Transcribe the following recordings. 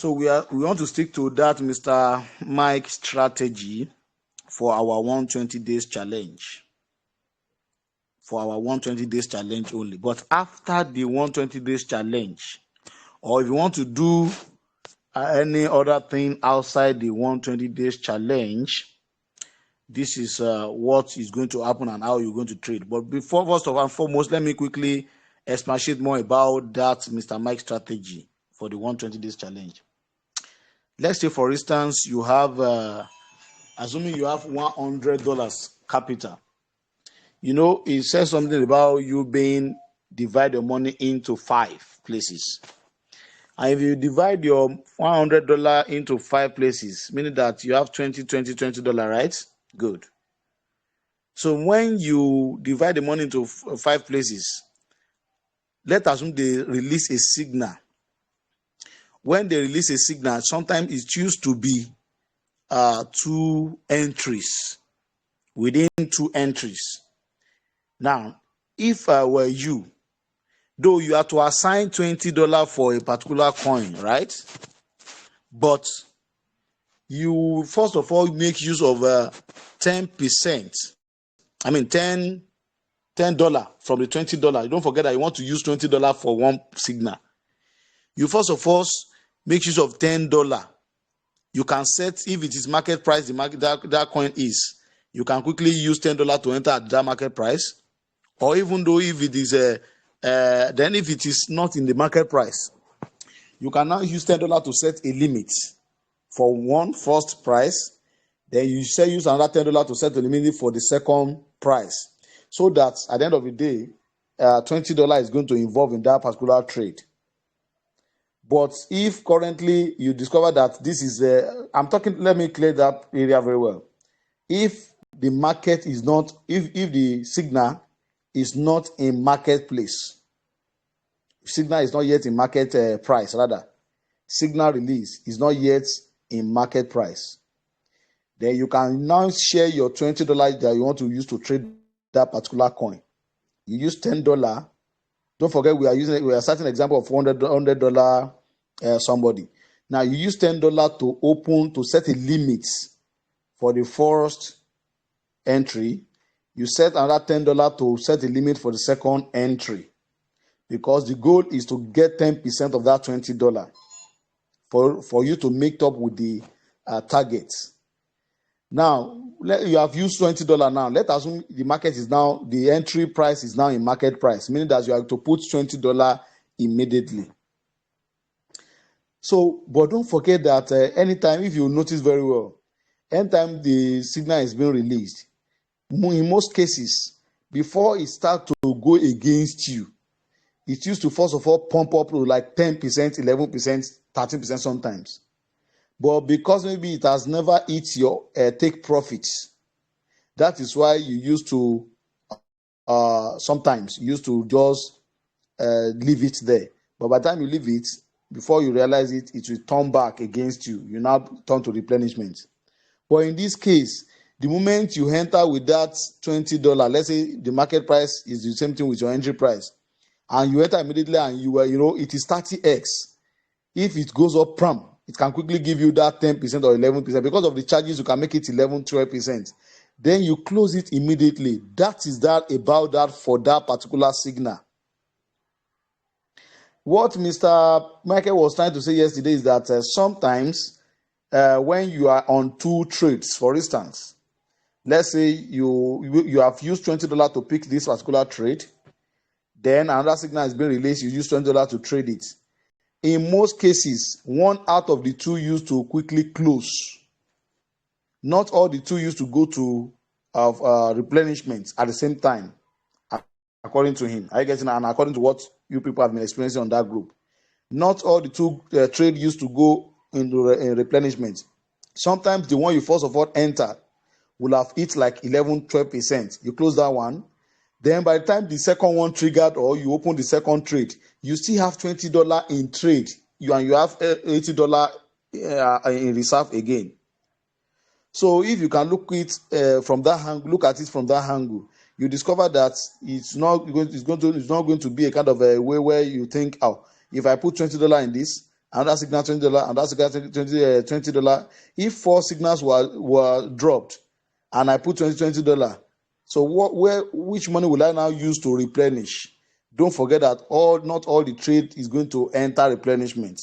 So we want to stick to that Mr. Mike strategy for our 120 days challenge. For our 120 days challenge only. But after the 120 days challenge, or if you want to do any other thing outside the 120 days challenge, this is what is going to happen and how you're going to trade. But before, first of all and foremost, let me quickly expatiate more about that Mr. Mike strategy for the 120 days challenge. Let's say, for instance, you have, assuming you have $100 capital. You know, it says something about you being divide your money into 5 places. And if you divide your $100 into 5 places, meaning that you have $20, right? Good. So when you divide the money into 5 places, let's assume they release a signal. When they release a signal, sometimes it used to be 2 entries, within 2 entries. Now, if I were you, though you have to assign $20 for a particular coin, right? But you first of all make use of 10%. I mean $10 from the $20. Don't forget that you want to use $20 for one signal. You first of all make use of $10. You can set, if it is market price, the market that coin is, you can quickly use $10 to enter at that market price. Or even though if it is then if it is not in the market price, you can now use $10 to set a limit for one first price. Then you use another $10 to set a limit for the second price, so that at the end of the day, $20 is going to involve in that particular trade. But if currently you discover that this is let me clear that area very well. If the market is not, if the signal is not in marketplace, signal is not yet in market price, rather, signal release is not yet in market price, then you can now share your $20 that you want to use to trade that particular coin. You use $10. Don't forget, we are starting an example of $100 somebody. Now you use $10 to set a limit for the first entry. You set another $10 to set a limit for the second entry, because the goal is to get 10% of that $20 for you to make up with the target. Now, you have used $20 now. Let's assume the market is now, the entry price is now in market price, meaning that you have to put $20 immediately. So, but don't forget that anytime, if you notice very well, anytime the signal is being released, in most cases, before it starts to go against you, it used to first of all pump up to like 10%, 11%, 13% sometimes. But because maybe it has never hit your take profits, that is why you used to sometimes used to just leave it there. But by the time you leave it, before you realize it, it will turn back against you. You now turn to replenishment. But in this case, the moment you enter with that $20, let's say the market price is the same thing with your entry price, and you enter immediately and it is 30x. If it goes up it can quickly give you that 10% or 11%. Because of the charges, you can make it 11, 12%. Then you close it immediately. That is about that for that particular signal. What Mr. Michael was trying to say yesterday is that sometimes when you are on 2 trades, for instance, let's say you have used $20 to pick this particular trade, then another signal is being released, you use $20 to trade it. In most cases, 1 out of the 2 used to quickly close. Not all the 2 used to go to replenishment at the same time, according to him. I guess, and according to what you people have been experiencing on that group. Not all the 2 trade used to go into replenishment. Sometimes the one you first of all enter will have hit like 11, 12%. You close that one. Then by the time the second one triggered or you open the second trade, you still have $20 in trade. You have $80 in reserve again. So if you can look at it from that angle, you discover that it's not going to be a kind of a way where you think, oh, if I put $20 in this another signal $20, another signal $20. If 4 signals were dropped, and I put $20, so which money will I now use to replenish? Don't forget that not all the trade is going to enter replenishment.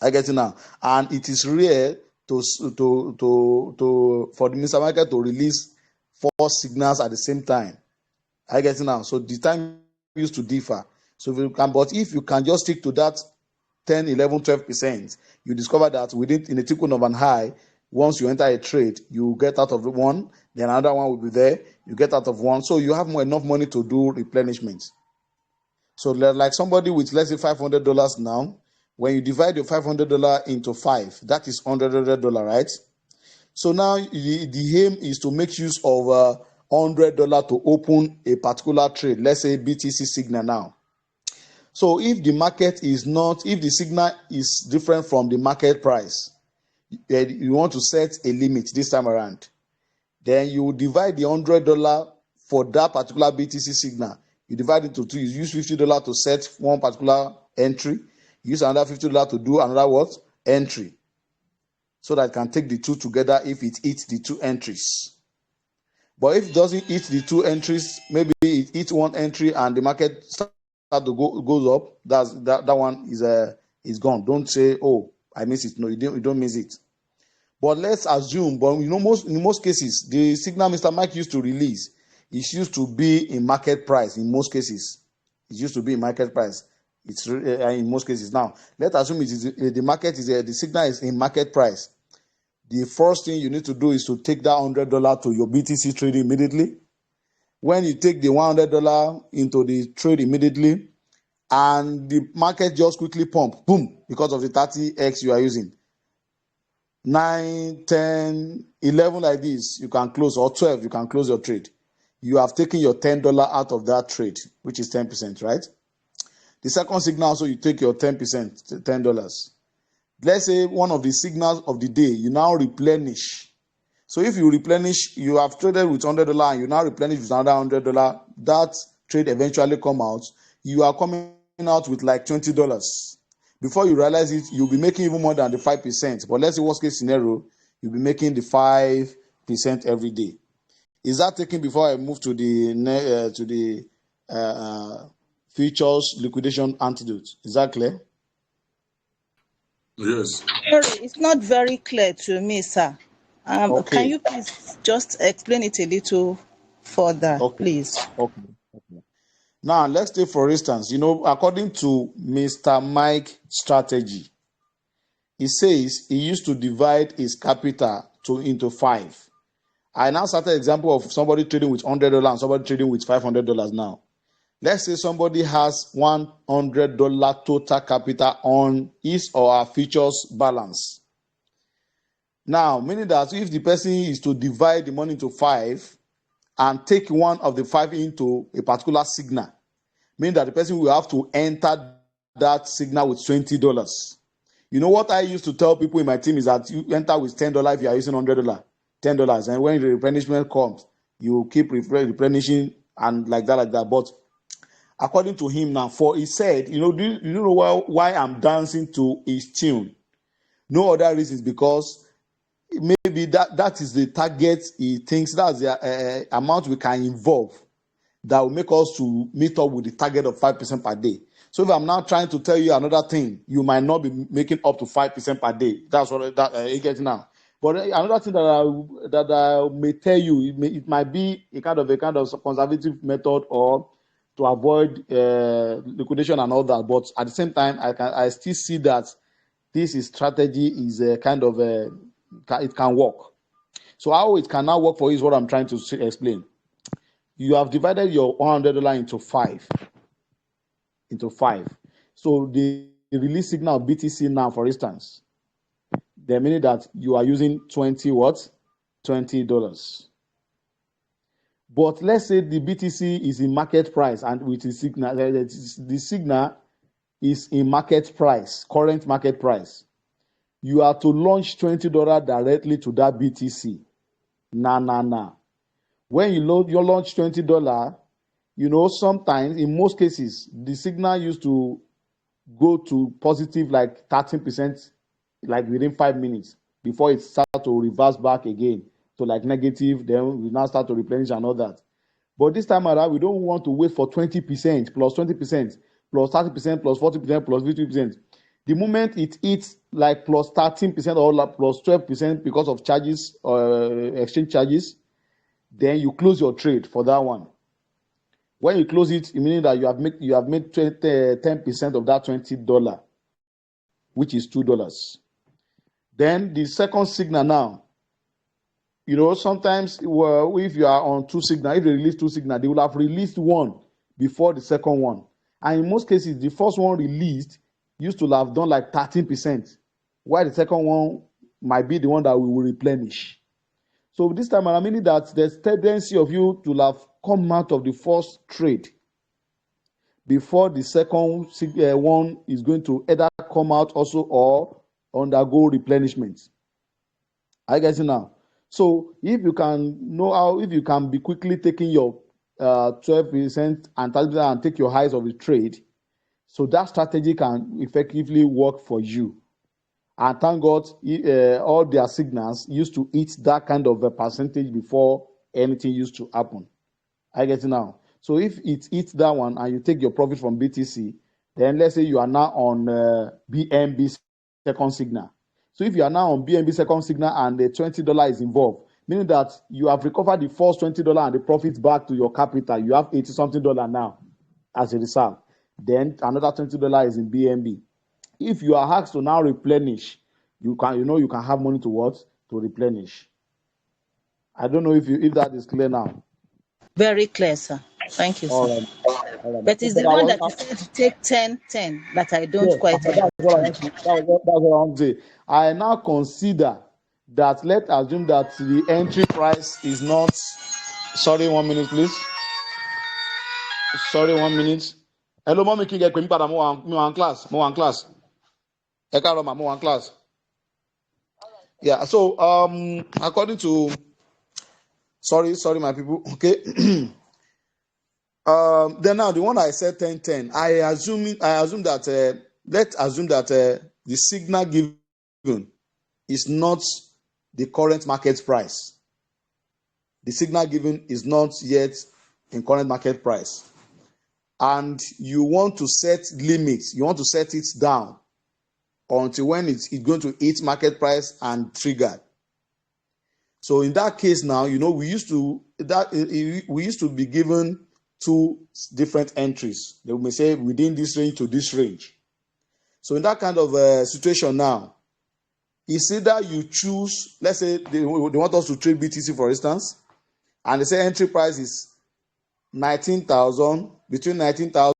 I get it now, and it is rare for the Mr. Market to release 4 signals at the same time. I get it now. So the time used to differ. So if you can just stick to that 10, 11, 12%, you discover that in a tickle of an high, once you enter a trade, you get out of one, then another one will be there, you get out of one. So you have enough money to do replenishment. So like somebody with, let's say, $500 now, when you divide your $500 into 5, that is $100, right? So now the aim is to make use of $100 to open a particular trade, let's say BTC signal now. So if the signal is different from the market price, you want to set a limit this time around, then you divide the $100 for that particular BTC signal. You divide it into 2. You use $50 to set one particular entry. You use another $50 to do another entry, so that it can take the two together if it hits the 2 entries. But if it doesn't hit the 2 entries, maybe it hits 1 entry and the market starts to goes up, that one is gone. Don't say, oh, I miss it. No, you don't miss it. But let's assume, in most cases, the signal Mr. Mike used to release, it used to be in market price. In most cases, it used to be in market price. It's in most cases. Now, let's assume the signal is in market price. The first thing you need to do is to take that $100 to your BTC trade immediately. When you take the $100 into the trade immediately, and the market just quickly pump, boom, because of the 30x you are using, 9, 10, 11 like this, you can close, or 12, you can close your trade. You have taken your $10 out of that trade, which is 10%, right? The second signal, so you take your 10%, $10. Let's say one of the signals of the day, you now replenish. So if you replenish, you have traded with $100 and you now replenish with another $100, that trade eventually come out. You are coming out with like $20. Before you realize it, you'll be making even more than the 5%. But let's say worst case scenario, you'll be making the 5% every day. Is that taken before I move to the futures liquidation antidote? Is that clear? Yes. Sorry, it's not very clear to me, sir. Okay. Can you please just explain it a little further, please? Okay. Now, let's take, for instance, according to Mr. Mike's strategy, he says he used to divide his capital into 5. I now started an example of somebody trading with $100 and somebody trading with $500 now. Let's say somebody has $100 total capital on his or her futures balance. Now, meaning that if the person is to divide the money into 5 and take one of the 5 into a particular signal, meaning that the person will have to enter that signal with $20. You know what I used to tell people in my team is that you enter with $10 if you are using $100, $10, and when the replenishment comes, you keep replenishing and like that. But according to him now, for he said, do you know why I'm dancing to his tune? No other reasons, because maybe that is the target he thinks, that's the amount we can involve that will make us to meet up with the target of 5% per day. So if I'm now trying to tell you another thing, you might not be making up to 5% per day. That's what you get now. But another thing that I may tell you, it might be a kind of conservative method or to avoid liquidation and all that. But at the same time, I still see that this strategy is a kind of it can work. So how it can now work for you is what I'm trying to explain. You have divided your $100 into 5. So the release signal of BTC now, for instance, the meaning that you are using $20. But let's say the BTC is in market price, and with the signal is in market price, current market price. You are to launch $20 directly to that BTC. Nah. When you launch $20, sometimes, in most cases, the signal used to go to positive like 13%, like within 5 minutes before it starts to reverse back again to like negative. Then we now start to replenish and all that. But this time around, we don't want to wait for 20%, plus 20%, plus 30%, plus 40%, plus 50%. The moment it hits like plus 13% or like plus 12% because of charges, exchange charges, then you close your trade for that one. When you close it, meaning that you have made 10% of that $20, which is $2. Then the second signal now, sometimes if you are on two signal, if they release two signal, they will have released one before the second one. And in most cases, the first one released used to have done like 13%, while the second one might be the one that we will replenish. So this time around, meaning that there's tendency of you to have come out of the first trade before the second one is going to either come out also or undergo replenishment. I guess now. So if you can be quickly taking your 12% and 30% and take your highs of the trade, so that strategy can effectively work for you. And thank God, all their signals used to hit that kind of a percentage before anything used to happen. I get it now. So if it hits that one and you take your profit from BTC, then let's say you are now on BNB second signal. So if you are now on BNB second signal and the $20 is involved, meaning that you have recovered the first $20 and the profits back to your capital, you have $80-something now as a reserve. Then another $20 is in BNB. If you are asked to now replenish, you can have money to replenish. I don't know if that is clear now. Very clear, sir. Thank you, sir. All right. But it's the one that you said to take 10 that I don't quite understand. That's what I want to say. I now consider that, let's assume that the entry price is not. Sorry, 1 minute, please. Sorry, 1 minute. Hello, mommy. Can you get me one class? More one class. More one class. Yeah. So, according to. Sorry, my people. Okay. Then now the one I said 10. I assume that let's assume that the signal given is not the current market price. The signal given is not yet in current market price, and you want to set limits. You want to set it down until when it's going to hit market price and trigger. So in that case, now we used to be given two different entries. They may say within this range to this range. So in that kind of situation now, it's either you choose, let's say they want us to trade BTC, for instance, and they say entry price is 19,000, between 19,000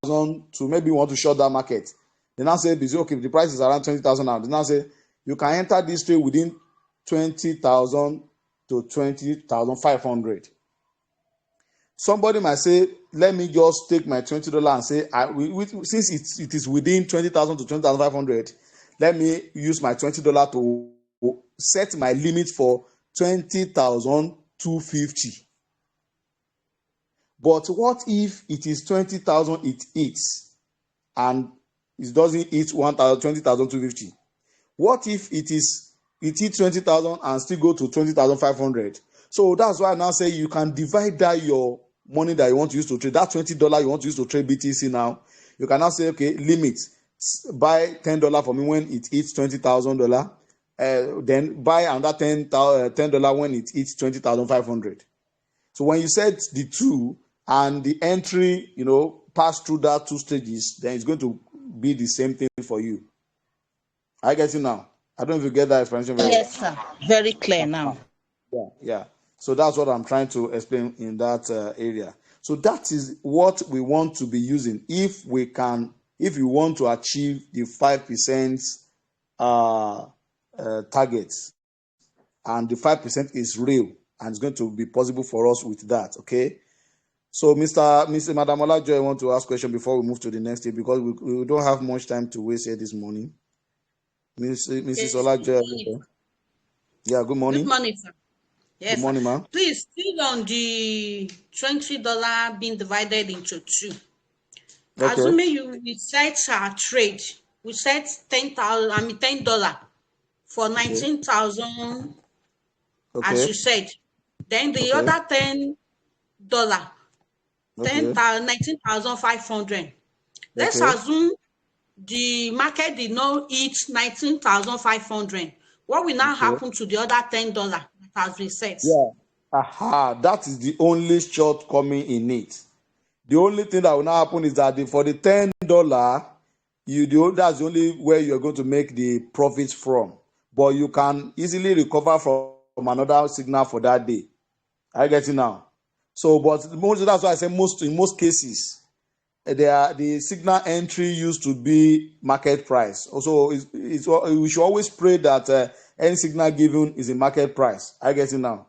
to maybe you want to short that market. They now say, okay, the price is around 20,000 now. They now say you can enter this trade within 20,000 to 20,500. Somebody might say, let me just take my $20 and say, since it is within 20,000 to 20,500, let me use my $20 to set my limit for 20,250. But what if it is 20,000 it hits and it doesn't hit 20,250? What if it hits 20,000 and still go to 20,500? So that's why I now say you can divide that your money that you want to use to trade, that $20 you want to use to trade BTC now. You can now say, okay, limit, buy $10 for me when it hits $20,000. Then buy another $10 when it hits 20,500. So when you set the two and the entry, pass through that two stages, then it's going to be the same thing for you. I get it now. I don't know if you get that explanation very well. Yes, sir. Very clear now. Yeah. So that's what I'm trying to explain in that area. So that is what we want to be using if we want to achieve the 5% target, and the 5% is real and it's going to be possible for us with that. Okay. So Madam Olajoy, I want to ask a question before we move to the next thing, because we don't have much time to waste here this morning. Mrs. Olajoy. Yeah, good morning. Good morning, sir. Yes, good morning, ma'am. Please, still on the $20 being divided into two. Okay. Assuming you recite our trade we set 10,000, $10 for 19,000, as Okay. you said. Then the Okay. other $10, Okay. 19,500. Let's Okay. assume the market did not hit 19,500. What will now Okay. happen to the other $10 that has been set? Yeah. Aha. That is the only shortcoming in it. The only thing that will now happen is that for the $10, that's the only where you're going to make the profits from. But you can easily recover from another signal for that day. I get it now. So, but that's why I say in most cases, the signal entry used to be market price. Also, we should always pray that any signal given is in market price. I get it now.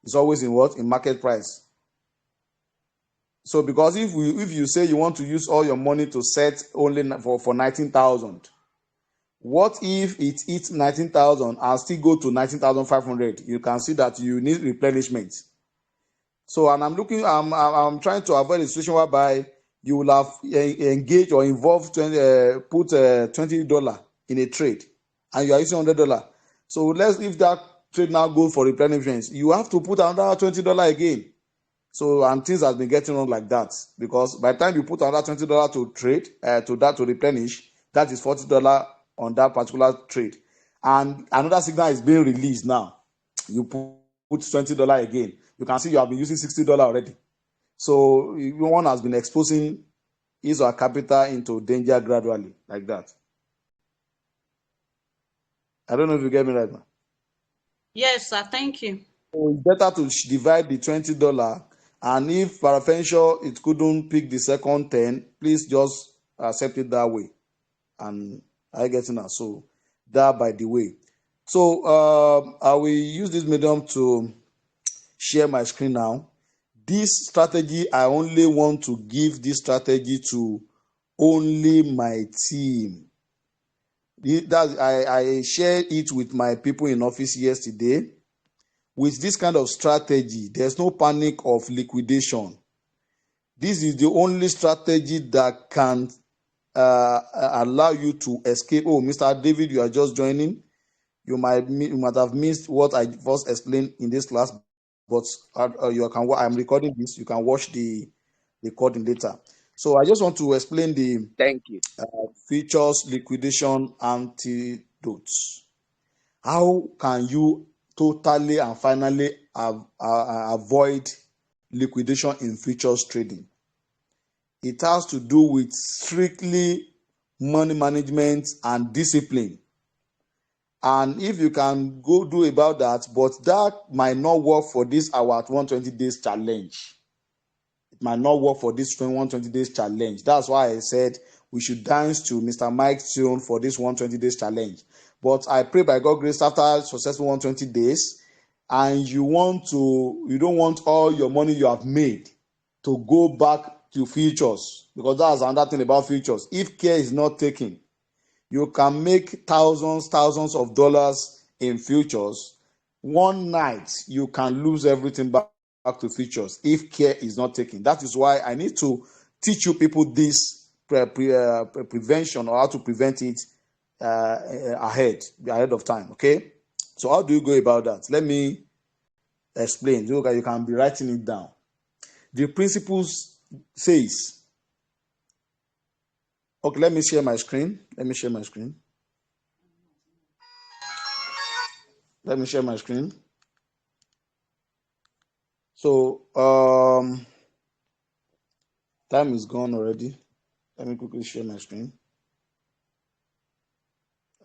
It's always in what? In market price. So because if you say you want to use all your money to set only for 19,000, what if it hits 19,000 and still go to 19,500? You can see that you need replenishment. So, and I'm trying to avoid a situation whereby you will have engaged or involved put $20 in a trade, and you are using $100. So if that trade now goes for replenishment, you have to put another $20 again. So, and things has been getting on like that, because by the time you put another $20 to trade, to replenish, that is $40 on that particular trade, and another signal is being released now. You put $20 again. You can see you have been using $60 already. So one has been exposing his or her capital into danger gradually, like that. I don't know if you get me right now. Yes, sir. Thank you. So it's better to divide the $20, and if peradventure it couldn't pick the second 10, please just accept it that way. And I get it now. So that by the way. So I will use this medium to share my screen now. This strategy, I only want to give this strategy to only my team. I shared it with my people in office yesterday. With this kind of strategy, there's no panic of liquidation. This is the only strategy that can allow you to escape. Oh, Mr. David, you are just joining. You might have missed what I first explained in this class, but I'm recording this. You can watch the recording later. So I just want to explain the Thank you. features liquidation antidotes. How can you totally and finally avoid liquidation in futures trading? It has to do with strictly money management and discipline. And if you can go do about that, but that might not work for this our 120 days challenge. It might not work for this 120 days challenge. That's why I said we should dance to Mr. Mike's tune for this 120 days challenge. But I pray by God's grace, after successful 120 days, and you don't want all your money you have made to go back to futures, because that's another thing about futures. If care is not taken, you can make thousands of dollars in futures. One night, you can lose everything back to futures if care is not taken. That is why I need to teach you people this prevention, or how to prevent it ahead of time. Okay, so how do you go about that? Let me explain. You can be writing it down. The principles says, okay, let me share my screen. Let me share my screen. So time is gone already. Let me quickly share my screen.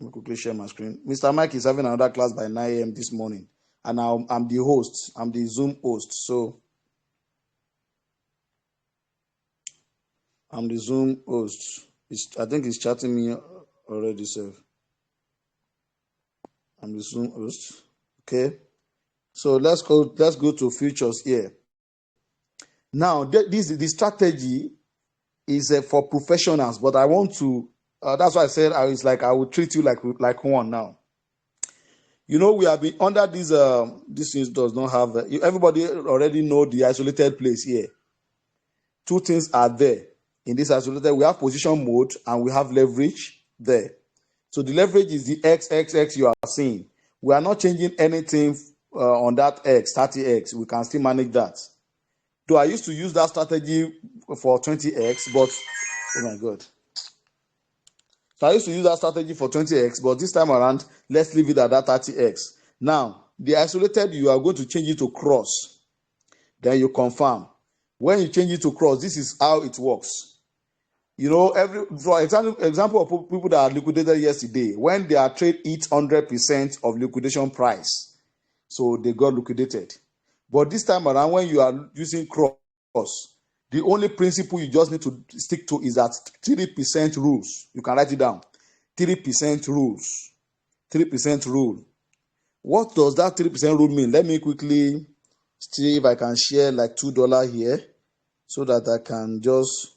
Mr. Mike is having another class by 9 a.m. this morning, and I'm the host. I'm the Zoom host. So I'm the Zoom host. I think he's chatting me already, sir. I'm the Zoom host. Okay. So let's go to futures here. Now, the strategy is for professionals, but I want to. That's why I said I will treat you like one now. You know, we have been under this. This news does not have. Everybody already know the isolated place here. Two things are there in this isolated. We have position mode and we have leverage. there. So the leverage is the XXX you are seeing. We are not changing anything on that X, 30X. We can still manage that. Though I used to use that strategy for 20X, but oh my God. So I used to use that strategy for 20X, but this time around, let's leave it at that 30X. Now, the isolated, you are going to change it to cross. Then you confirm. When you change it to cross, this is how it works. You know, for example of people that are liquidated yesterday, when their trade hit 100% of liquidation price, so they got liquidated. But this time around, when you are using cross, the only principle you just need to stick to is that 3% rules. You can write it down. 3% rules. 3% rule. What does that 3% rule mean? Let me quickly see if I can share like $2 here so that I can just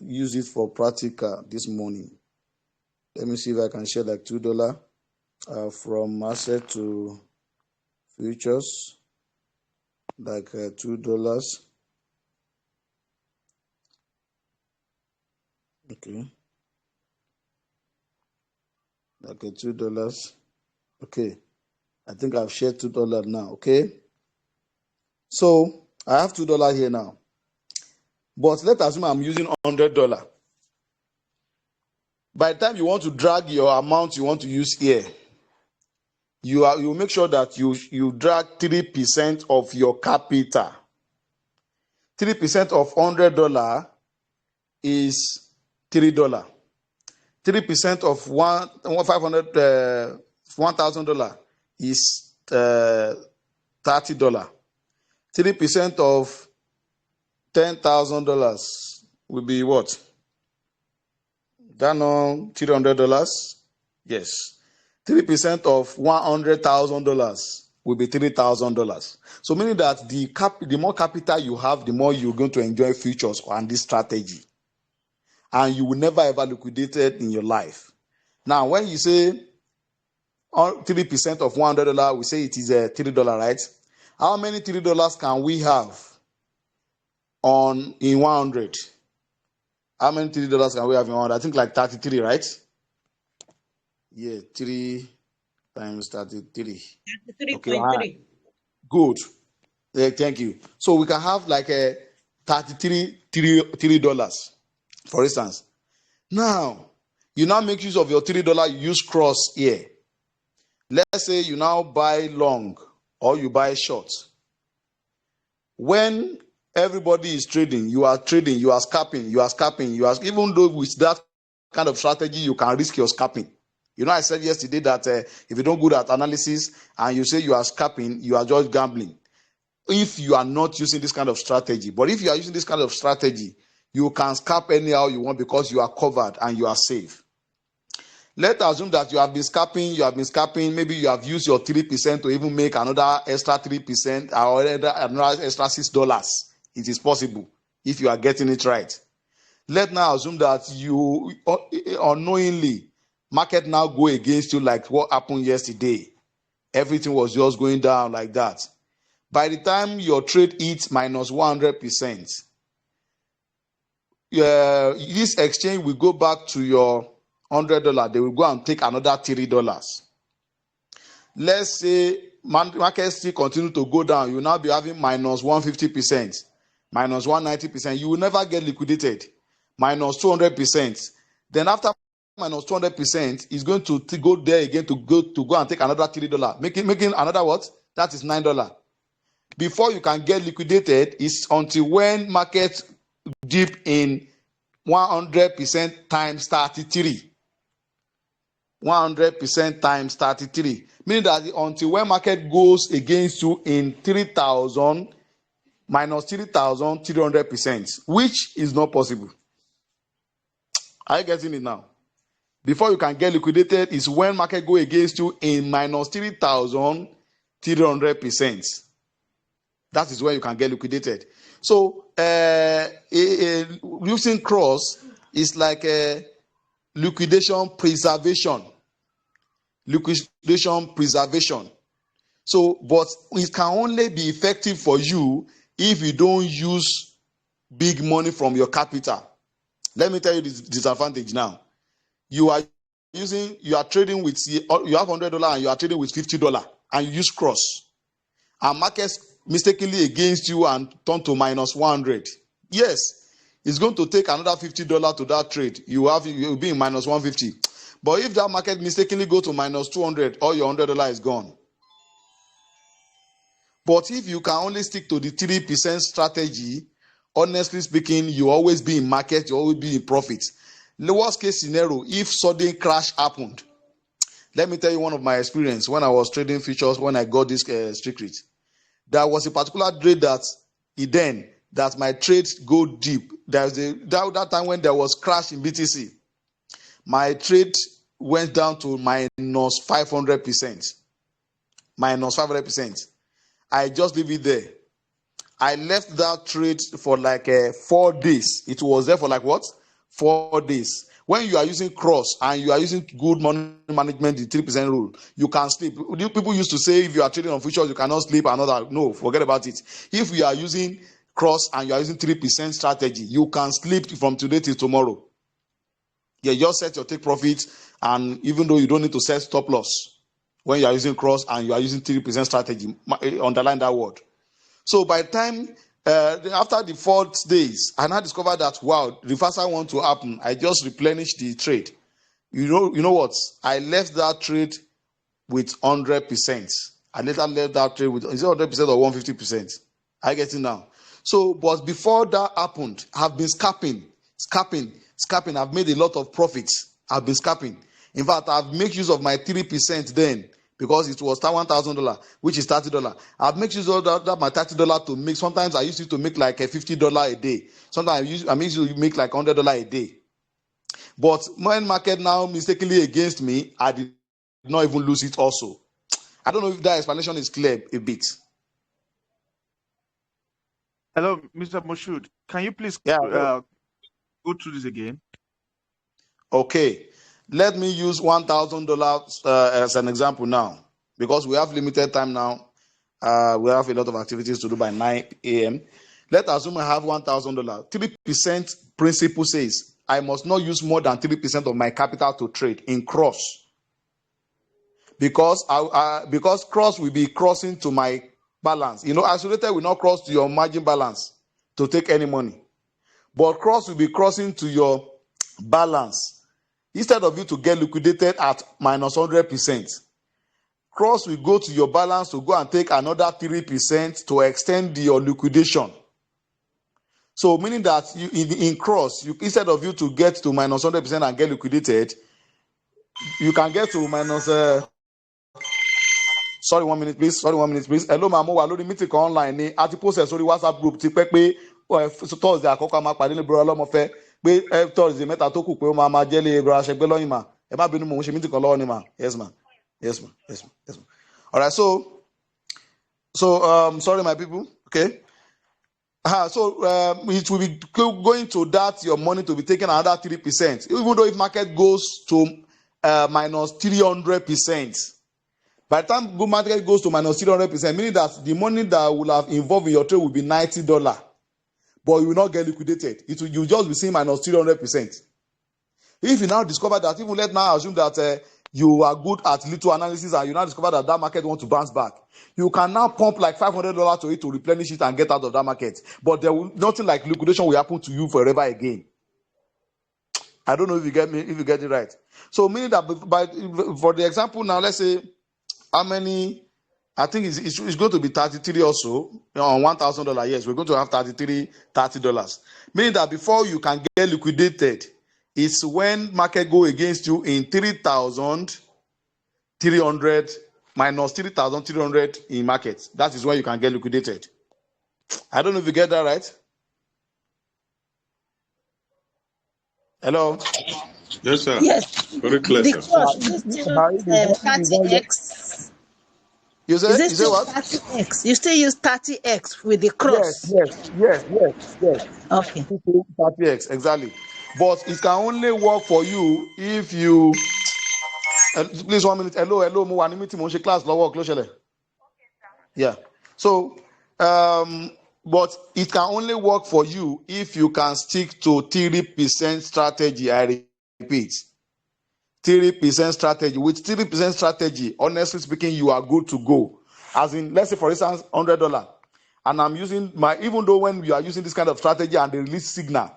use it for practical this morning. Let me see if I can share like $2 from asset to futures, like $2. Okay. Okay, $2. Okay. I think I've shared $2 now. Okay. So I have $2 here now. But let's assume I'm using $100. By the time you want to drag your amount you want to use here, you make sure that you drag 3% of your capital. 3% of $100 is $3. 3% of $1,000 is $30. 3% of $10,000 will be what? That no $300? Yes. 3% of $100,000 will be $3,000. So meaning that the more capital you have, the more you're going to enjoy futures on this strategy. And you will never ever liquidate it in your life. Now, when you say 3% of $100, we say it is $3, right? How many $3 can we have in 100? How many $3 can we have in 100? I think like 33, right? Yeah, 3 times 33. 33.3. Good. Thank you. So we can have like a $33, for instance. Now, you now make use of your $3, you use cross here. Let's say you now buy long or you buy short. When everybody is trading, you are scalping, even though with that kind of strategy, you can risk your scalping. You know, I said yesterday that if you don't good at analysis and you say you are scalping, you are just gambling. If you are not using this kind of strategy, but if you are using this kind of strategy, you can scalp anyhow you want because you are covered and you are safe. Let's assume that you have been scalping, maybe you have used your 3% to even make another extra 3% or another extra $6. It is possible if you are getting it right. Let's now assume that you unknowingly, market now go against you like what happened yesterday. Everything was just going down like that. By the time your trade hits minus 100%, this exchange will go back to your $100. They will go and take another $3. Let's say market still continue to go down. You will now be having minus 150%, minus 190%. You will never get liquidated. Minus 200%. Then after minus 200%, is going to go there again to go and take another $3, making another what? That is $9. Before you can get liquidated is until when market dip in 100% times 33. 100% times 33. Meaning that until when market goes against you in 3,000 minus 3,300%, which is not possible. Are you getting it now? Before you can get liquidated is when market go against you in minus 3,300%. That is when you can get liquidated. So using cross is like a liquidation preservation. Liquidation preservation. So, but it can only be effective for you if you don't use big money from your capital. Let me tell you this disadvantage now. you are trading with, you have $100 and you are trading with $50 and you use cross, and markets mistakenly against you and turn to minus 100. Yes, it's going to take another $50 to that trade. You'll be in minus 150. But if that market mistakenly go to minus 200, all your $100 is gone. But if you can only stick to the 3% strategy, honestly speaking, you always be in market, you always be in profit. The worst case scenario, if sudden crash happened, let me tell you one of my experience when I was trading futures, when I got this secret. There was a particular trade that my trade go deep. That time when there was crash in BTC, my trade went down to minus 500%. Minus 500%. I just leave it there. I left that trade for like 4 days. It was there for like what? 4 days. When you are using cross and you are using good money management, the 3% rule, you can sleep. People used to say if you are trading on futures, you cannot sleep. No, forget about it. If you are using cross and you are using 3% strategy, you can sleep from today till tomorrow. Yeah, just set your take profit, and even though you don't need to set stop loss when you are using cross and you are using 3% strategy, underline that word. So by the time after the 4 days, I now discovered that wow, reversal want to happen. I just replenished the trade. You know what? I left that trade with 100%. I later left that trade with, is it 100% or 150%? I get it now. So, but before that happened, I've been scalping. I've made a lot of profits. I've been scalping. In fact, I've made use of my 3% then, because it was $1,000, which is $30. I've made use of that my $30 to make. Sometimes I used it to make like a $50 a day. Sometimes I make use to make like $100 a day. But when market now mistakenly against me, I did not even lose it also. I don't know if that explanation is clear a bit. Hello, Mr. Moshood. Can you please go through this again? Okay. Let me use $1,000 as an example now, because we have limited time now. We have a lot of activities to do by 9 a.m. Let's assume I have $1,000. 3% principle says I must not use more than 3% of my capital to trade in cross, because cross will be crossing to my balance. Isolated will not cross to your margin balance to take any money, but cross will be crossing to your balance. Instead of you to get liquidated at minus 100%, cross will go to your balance to go and take another 3% to extend your liquidation. So meaning that in cross, instead of you to get to minus 100% and get liquidated, you can get to minus. Sorry, 1 minute, please. Hello, Mamo. We're loading meeting online. Ati post sorry WhatsApp group. Ti pẹ́ pé Thursday àkọ́kọ́ máa pàdé ní bro ọlọ́mọfẹ́ pé Thursday mẹ́ta tó kù pé ó máa jẹ́lé bro àṣẹgbẹ́ lọ́yìn mà. Ẹ má bínú, mò ń ṣe meeting kan lọ́wọ́ ni mà. Yes, ma. All right, so sorry, my people. Okay. So it will be going to that your money to be taken another 3%, even though if market goes to minus 300%. By the time good market goes to minus 300%, meaning that the money that will have involved in your trade will be $90, but you will not get liquidated. You just be seeing minus 300%. If you now discover that, even let's now assume that you are good at little analysis and you now discover that market wants to bounce back, you can now pump like $500 to it to replenish it and get out of that market. But nothing like liquidation will happen to you forever again. I don't know if you get me, if you get it right. So meaning that for the example now, let's say how many, I think it's going to be 33 or so on $1,000. Yes, we're going to have $30. Meaning that before you can get liquidated, it's when market go against you in 3,300 minus 3,300 in market. That is when you can get liquidated. I don't know if you get that right. Hello. Yes, sir. Yes. Very clear, The sir. cross is still 30x. You say what? 30x. You still use 30x with the cross. Yes. Okay. 30x, exactly. But it can only work for you if you. Please 1 minute. Hello. Mo wà ní meeting, mo ń ṣe class lọ́wọ́, close ṣẹlẹ̀. Yeah. So, but it can only work for you if you can stick to 3% strategy. I repeat, 3% strategy. With 3% strategy, honestly speaking, you are good to go. As in, let's say for instance, $100, and I'm using my, even though when you are using this kind of strategy and they release signal,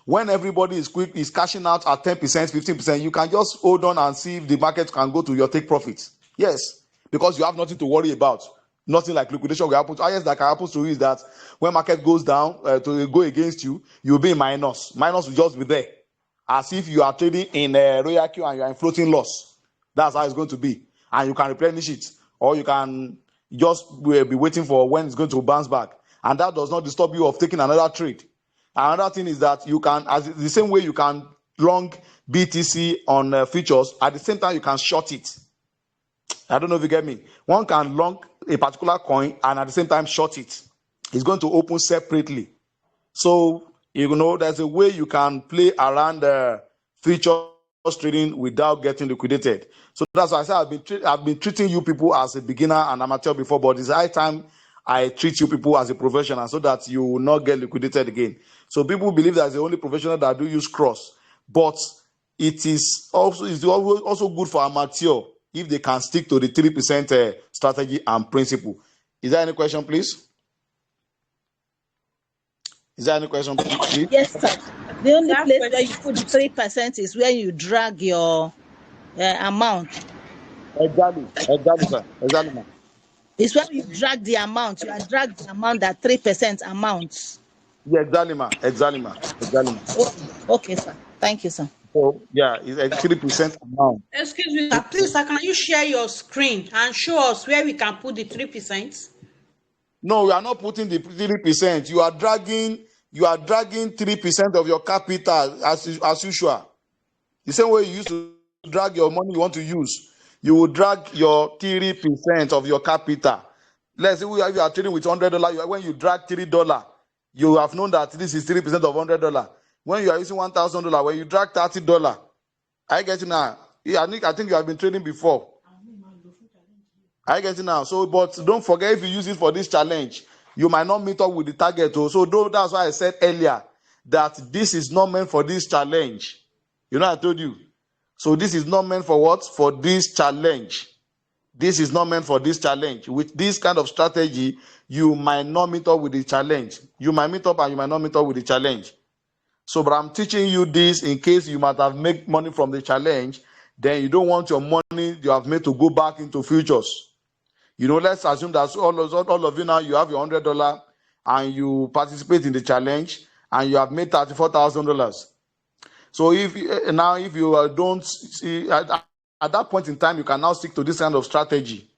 when everybody is cashing out at 10%, 15%, you can just hold on and see if the market can go to your take profit. Yes, because you have nothing to worry about. Nothing like liquidation will happen. Highest that can happen to you is that when market goes down to go against you, you'll be in minus. Minus will just be there, as if you are trading in Royal Q and you are in floating loss. That's how it's going to be, and you can replenish it, or you can just be waiting for when it's going to bounce back, and that does not disturb you of taking another trade. Another thing is that you can, as the same way you can long BTC on futures, at the same time you can short it. I don't know if you get me. One can long a particular coin and at the same time short it. It's going to open separately. So, you know, there's a way you can play around futures trading without getting liquidated. So that's why I said I've been treating you people as a beginner and amateur before, but it's high time I treat you people as a professional so that you will not get liquidated again. So people believe that's the only professional that do use cross, but it is also good for amateur if they can stick to the 3% strategy and principle. Is there any question, please? Is there any question, please? Yes, sir. The only place where you put the 3% is where you drag your amount. Exactly, sir. Exactly, ma'am. It's when you drag the amount. You are drag the amount, that 3% amount. Yeah, exactly, ma'am. Exactly, ma'am. Exactly, ma'am. Okay, sir. Thank you, sir. So yeah, it's a 3% amount. Excuse me, sir. Please, sir, can you share your screen and show us where we can put the 3%? No, we are not putting the 3%. You are dragging 3% of your capital as usual. The same way you used to drag your money you want to use, you will drag your 3% of your capital. Let's say if you are trading with $100, when you drag $3, you have known that this is 3% of $100. When you are using $1,000, when you drag $30, I get it now. Yeah, I think you have been trading before. I get it now. So, but don't forget, if you use it for this challenge, you might not meet up with the target. So that's why I said earlier that this is not meant for this challenge. You know, I told you. So this is not meant for what? For this challenge. This is not meant for this challenge. With this kind of strategy, you might not meet up with the challenge. You might meet up and you might not meet up with the challenge. So, but I'm teaching you this in case you might have made money from the challenge, then you don't want your money you have made to go back into futures. You know, let's assume that all of you now, you have your $100 and you participate in the challenge and you have made $34,000. So if you don't see at that point in time, you can now stick to this kind of strategy.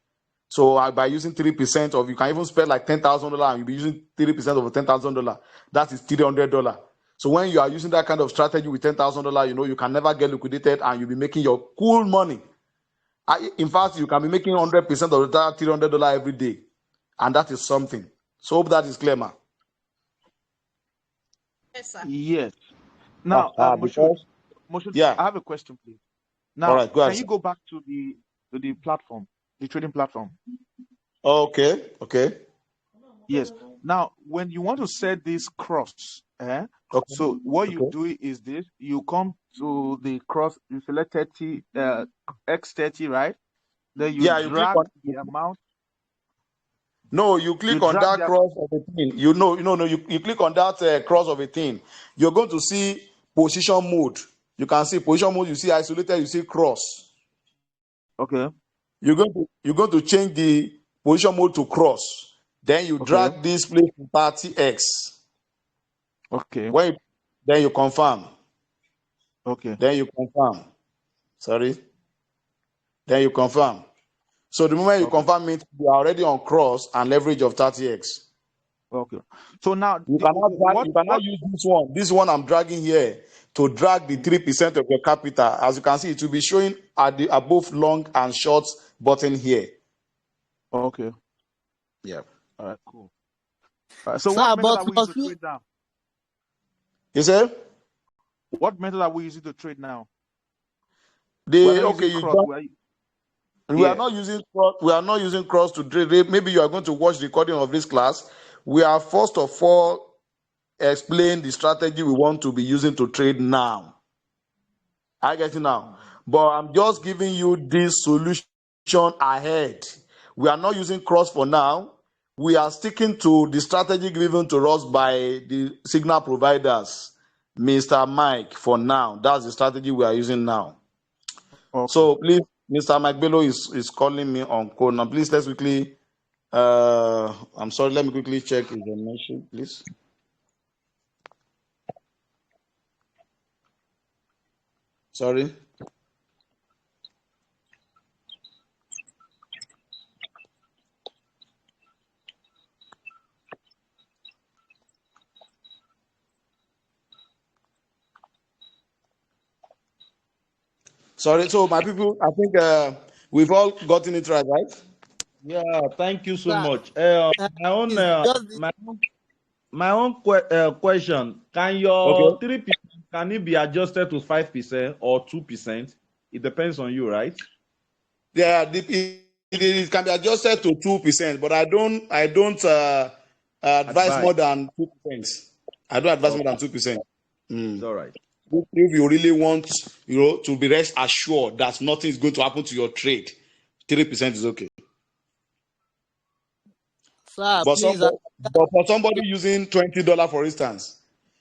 So by using 3% of, you can even spend like $10,000 and you'll be using 3% of $10,000. That is $300. So when you are using that kind of strategy with $10,000, you know, you can never get liquidated and you'll be making your cool money. In fact, you can be making 100% of that $300 every day. And that is something. So hope that is clear, ma. Yes, sir. Yes. Now, Moshood, yeah. I have a question, please. Now, all right, go ahead, can you go back to the platform, the trading platform? Okay. Yes. Now, when you want to set this cross, okay. So what you do is this: you come to the cross, you select 30, X30, right? Then you drag the amount. No, you click on that cross of a thing. You click on that cross of a thing. You're going to see position mode. You can see position mode. You see isolated. You see cross. Okay. You're going to change the position mode to cross. Then you drag this place to 30x. Okay. Then you confirm. Okay. Then you confirm. Sorry. Then you confirm. So the moment you confirm it, you are already on cross and leverage of 30x. Okay. So now you cannot use this one. This one I'm dragging here to drag the 3% of your capital. As you can see, it will be showing at the above long and short button here. Okay. Yeah. All right. Cool. All right, so what method are we using to trade now? You say? What method are we using to trade now? We are not using cross. We are not using cross to trade. Maybe you are going to watch the recording of this class. We are first of all explain the strategy we want to be using to trade now. I get it now. but I'm just giving you this solution ahead. We are not using cross for now. We are sticking to the strategy given to us by the signal providers, Mr. Mike, for now. That's the strategy we are using now. Okay. So please, Mr. Mike Bello is calling me on call now. Please, let's quickly. I'm sorry. Let me quickly check his message, please. Sorry. Sorry. So my people, I think we've all gotten it right, right? Yeah, thank you so Sir, much. My own, it's just the- my own question: Can Okay. your 3% can it be adjusted to 5% or 2%? It depends on you, right? Yeah, it can be adjusted to 2%, but I don't advise Advice. more than 2%. I don't advise more than Okay, 2%. it's all right. If you really want, to be rest assured that nothing is going to happen to your trade, 3% is okay. sir, But please. for somebody using $20, for instance,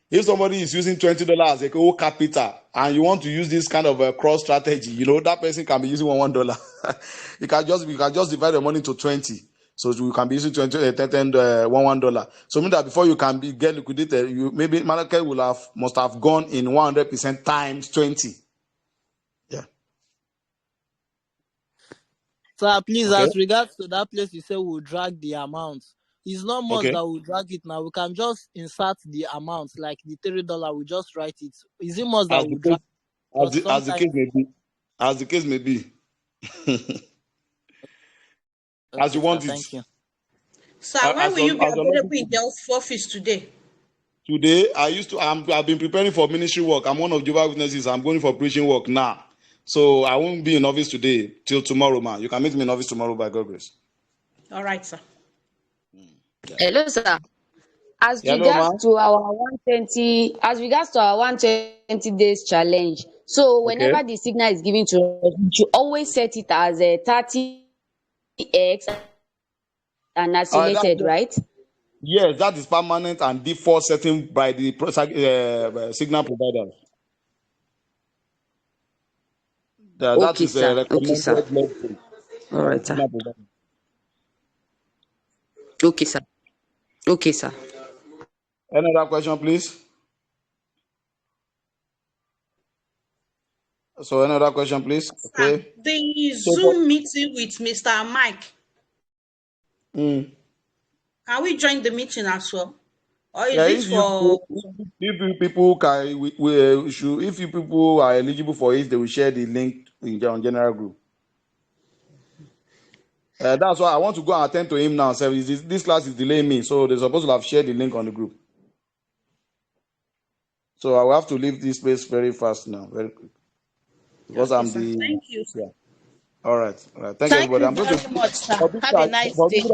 if somebody is using $20 as a whole capital and you want to use this kind of a cross strategy, that person can be using $1. you can just divide the money to 20. So you can be using 20 and $1. So mean that before you can get liquidated, maybe market must have gone in 100% times 20. Yeah. Sir, please, Okay. as regards to that place you say we'll drag the amount. It's not much Okay. that we'll drag it now. We can just insert the amount, like the $3, we just write it. Is it much that As the we'll case, drag? Because as the sometimes case may be. As the case may be. As okay, you sir, want it. thank you. Sir, when will you be As your available logic in the office today? Today, I've been preparing for ministry work. I'm one of Jehovah's Witnesses. I'm going for preaching work now. So I won't be in office today till tomorrow, man. You can meet me in office tomorrow by God's grace. All right, sir. Yeah. Hello, sir. As Hello, regards man. to our 120 days challenge, so Okay. whenever the signal is given to us, we should always set it as a 30x and accelerated, right? Yes, that is permanent and default setting by the signal provider. That Okay, is a sir. Okay, recommended sir. level All by the right, sir. signal provider. Okay, sir. Okay, sir. Any other question, please? So, any other question, please? Sir, Okay. the So, for, Zoom meeting with Mr. Mike, mm, can we join the meeting as well? Or yeah, is it for... if you people can, we should, if you people are eligible for it, they will share the link on general group. That's why I want to go and attend to him now. So this class is delaying me, so they're supposed to have shared the link on the group. So I will have to leave this place very fast now, very quick, because Okay, I'm sir. the Thank you, sir. yeah. All right. Thank you, Thank everybody. you I'm going to very much, sir. for people Have a nice day. for people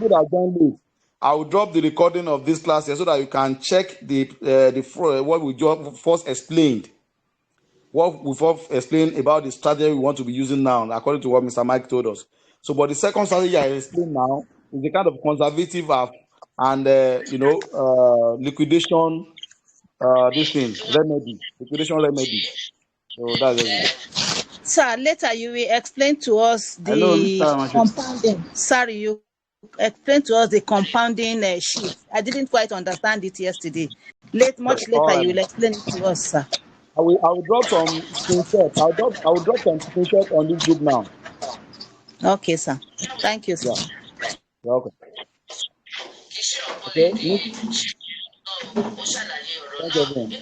that join late, I will drop the recording of this class here so that you can check what we just first explained. What we first explained about the strategy we want to be using now, according to what Mr. Mike told us. So, but the second strategy I explained now is the kind of conservative and liquidation this thing liquidation remedy. So that's it. Sir, later you will explain to us Hello, the Mr. Mashi. compounding. Sorry, you explain to us the compounding shift. I didn't quite understand it yesterday. Much All later, right. you will explain it to us, sir. I will drop some screenshots. I will drop some screenshots on this group now. Okay, sir. Thank you, sir. Yeah. You're welcome. Okay. Thank you, everyone.